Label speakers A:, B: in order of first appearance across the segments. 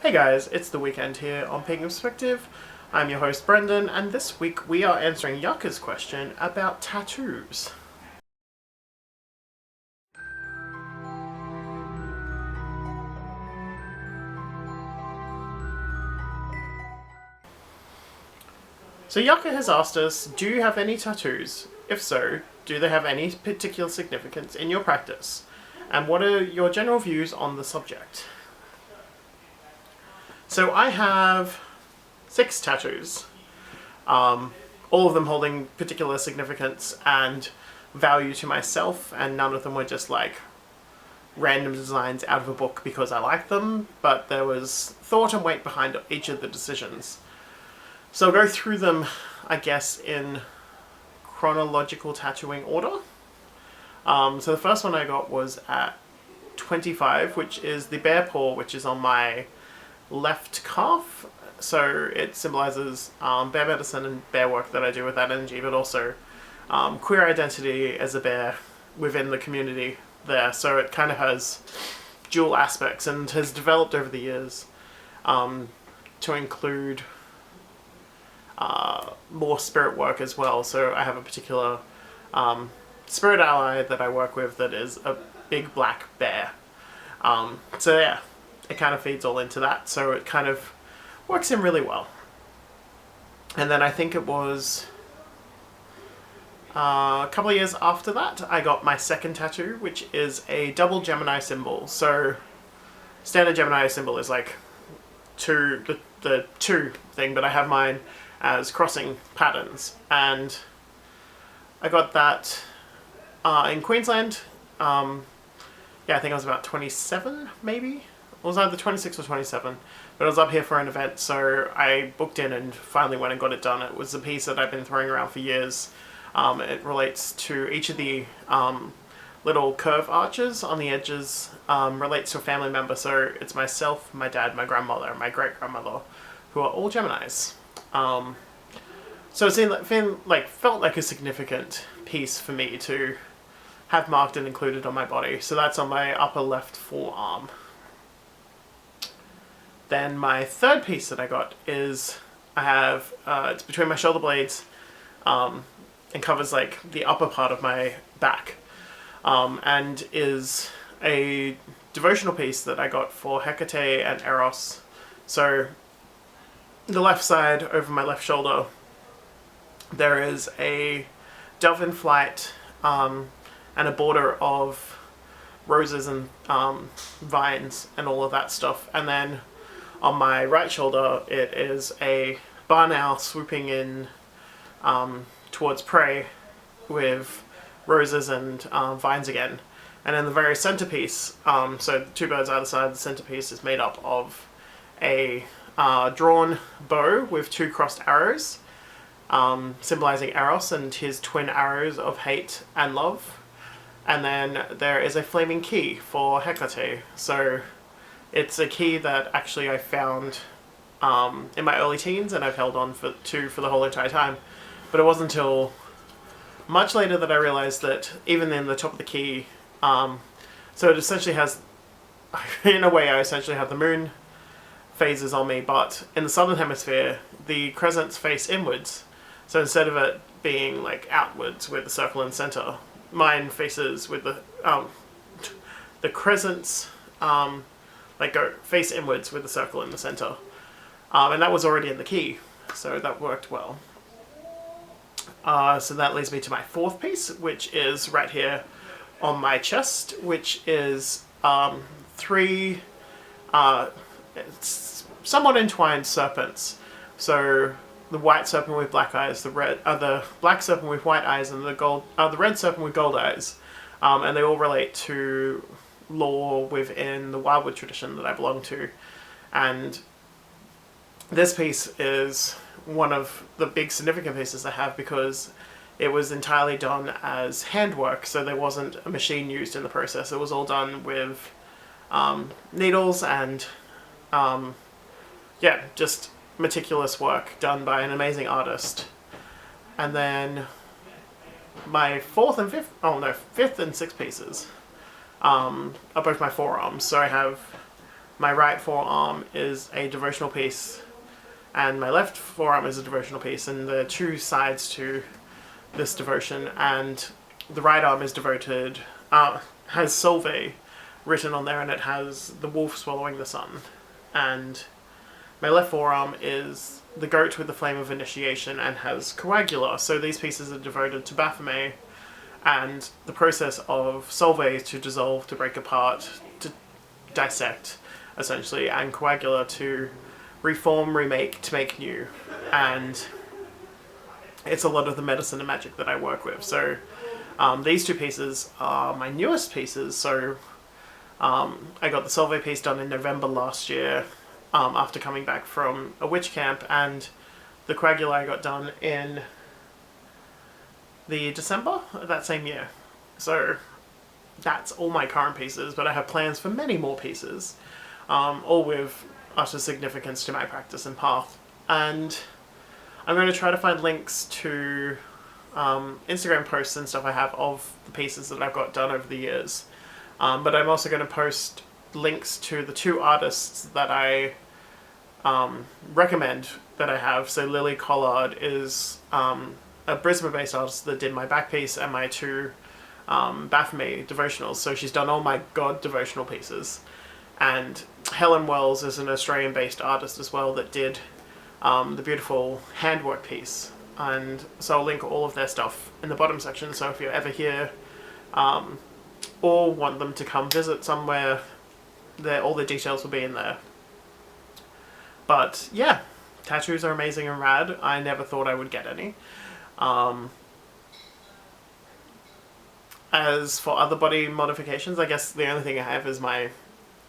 A: Hey guys, it's the weekend here on Pagan Perspective. I'm your host Brendan, and this week we are answering Yucca's question about tattoos. So Yucca has asked us, do you have any tattoos? If so, do they have any particular significance in your practice? And what are your general views on the subject? So I have 6 tattoos, all of them holding particular significance and value to myself, and none of them were just like random designs out of a book because I like them, but there was thought and weight behind each of the decisions. So I'll go through them, I guess, in chronological tattooing order. So the first one I got was at 25, which is the bear paw, which is on my left calf. So it symbolizes bear medicine and bear work that I do with that energy, but also queer identity as a bear within the community there. So it kind of has dual aspects and has developed over the years to include more spirit work as well. So I have a particular spirit ally that I work with that is a big black bear. So yeah, it kind of feeds all into that, so it kind of works in really well. And then I think it was a couple of years after that I got my second tattoo, which is a double Gemini symbol. So standard Gemini symbol is like the two thing, but I have mine as crossing patterns, and I got that in Queensland. Yeah, I think I was about 27, maybe. It was either 26 or 27, but I was up here for an event, so I booked in and finally went and got it done. It was a piece that I've been throwing around for years. It relates to each of the little curve arches on the edges, relates to a family member, so it's myself, my dad, my grandmother, and my great-grandmother, who are all Geminis. So it felt like a significant piece for me to have marked and included on my body. So that's on my upper left forearm. Then my third piece that I got is, I have, it's between my shoulder blades, and covers like the upper part of my back, and is a devotional piece that I got for Hecate and Eros. So the left side over my left shoulder, there is a dove in flight, and a border of roses and vines and all of that stuff. And then on my right shoulder, it is a barn owl swooping in towards prey with roses and vines again. And then the very centerpiece, so the two birds either side of the centerpiece, is made up of a drawn bow with 2 crossed arrows, symbolizing Eros and his twin arrows of hate and love. And then there is a flaming key for Hecate. So it's a key that actually I found in my early teens, and I've held on for the whole entire time. But it wasn't until much later that I realized that even in the top of the key, so it essentially has, in a way I essentially have the moon phases on me, but in the southern hemisphere the crescents face inwards. So instead of it being like outwards with the circle in the center, mine faces with the crescents go face inwards with the circle in the center, and that was already in the key, so that worked well. So that leads me to my fourth piece, which is right here on my chest, which is 3 it's somewhat entwined serpents. So the white serpent with black eyes, the black serpent with white eyes, and the red serpent with gold eyes, and they all relate to lore within the Wildwood tradition that I belong to. And this piece is one of the big significant pieces I have because it was entirely done as handwork, so there wasn't a machine used in the process. It was all done with needles and yeah, just meticulous work done by an amazing artist. And then my fifth and sixth pieces are both my forearms. So I have my right forearm is a devotional piece and my left forearm is a devotional piece, and there are two sides to this devotion, and the right arm is devoted, has Solve written on there, and it has the wolf swallowing the sun, and my left forearm is the goat with the flame of initiation and has Coagula. So these pieces are devoted to Baphomet and the process of Solve to dissolve, to break apart, to dissect, essentially, and Coagula to reform, remake, to make new. And it's a lot of the medicine and magic that I work with. So these two pieces are my newest pieces. So I got the Solve piece done in November last year, after coming back from a witch camp, and the Coagula I got done in the December of that same year. So that's all my current pieces, but I have plans for many more pieces, all with utter significance to my practice and path. And I'm going to try to find links to Instagram posts and stuff I have of the pieces that I've got done over the years. But I'm also going to post links to the two artists that I recommend that I have. So Lily Collard is a Brisbane-based artist that did my back piece and my two Baphomet devotionals. So she's done all my God devotional pieces. And Helen Wells is an Australian-based artist as well that did the beautiful handwork piece. And so I'll link all of their stuff in the bottom section. So if you're ever here or want them to come visit somewhere, all the details will be in there. But yeah, tattoos are amazing and rad. I never thought I would get any. As for other body modifications, I guess the only thing I have is my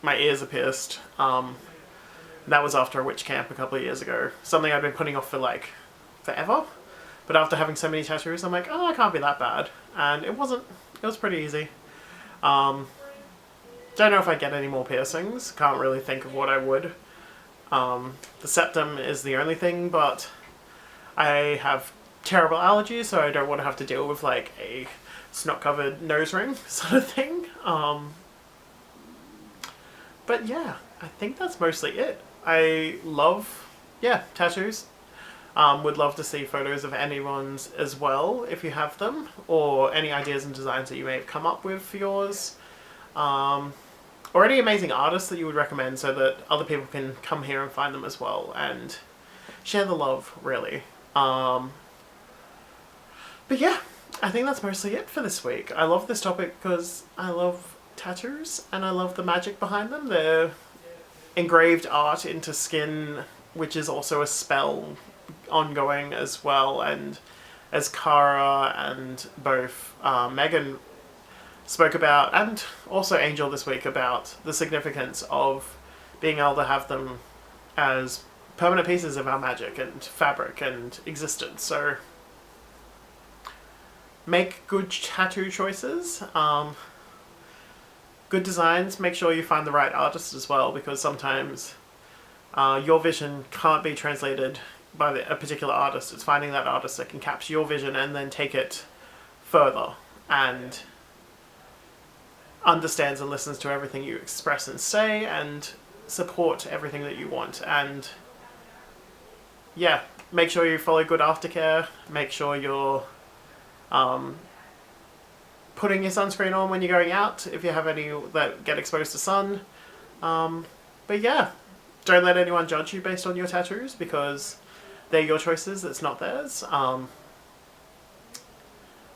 A: ears are pierced. That was after a witch camp a couple of years ago. Something I've been putting off for like forever. But after having so many tattoos, I'm like, oh, it can't be that bad. And it wasn't. It was pretty easy. Don't know if I get any more piercings. Can't really think of what I would. The septum is the only thing, but I have terrible allergies, so I don't want to have to deal with like a snot-covered nose ring sort of thing. But yeah, I think that's mostly it. I love, tattoos. Would love to see photos of anyone's as well, if you have them, or any ideas and designs that you may have come up with for yours. Or any amazing artists that you would recommend so that other people can come here and find them as well and share the love, really. But yeah, I think that's mostly it for this week. I love this topic because I love tattoos and I love the magic behind them. They're engraved art into skin, which is also a spell ongoing as well. And as Cara and both Megan spoke about, and also Angel this week, about the significance of being able to have them as permanent pieces of our magic and fabric and existence. So make good tattoo choices, good designs. Make sure you find the right artist as well, because sometimes your vision can't be translated by a particular artist. It's finding that artist that can capture your vision and then take it further and understands and listens to everything you express and say and support everything that you want. And yeah, make sure you follow good aftercare. Make sure you're putting your sunscreen on when you're going out if you have any that get exposed to sun. But yeah, don't let anyone judge you based on your tattoos, because they're your choices, it's not theirs. I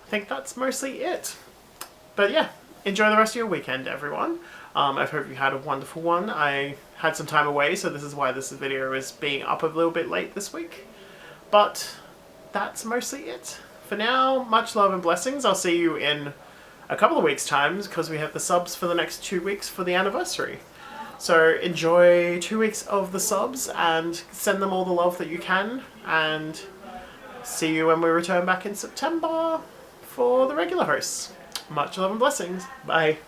A: think that's mostly it. But yeah, enjoy the rest of your weekend, everyone. I hope you had a wonderful one. I had some time away, so this is why this video is being up a little bit late this week. But that's mostly it. For now, much love and blessings. I'll see you in a couple of weeks' time, because we have the subs for the next 2 weeks for the anniversary. So enjoy 2 weeks of the subs and send them all the love that you can. And see you when we return back in September for the regular hosts. Much love and blessings. Bye.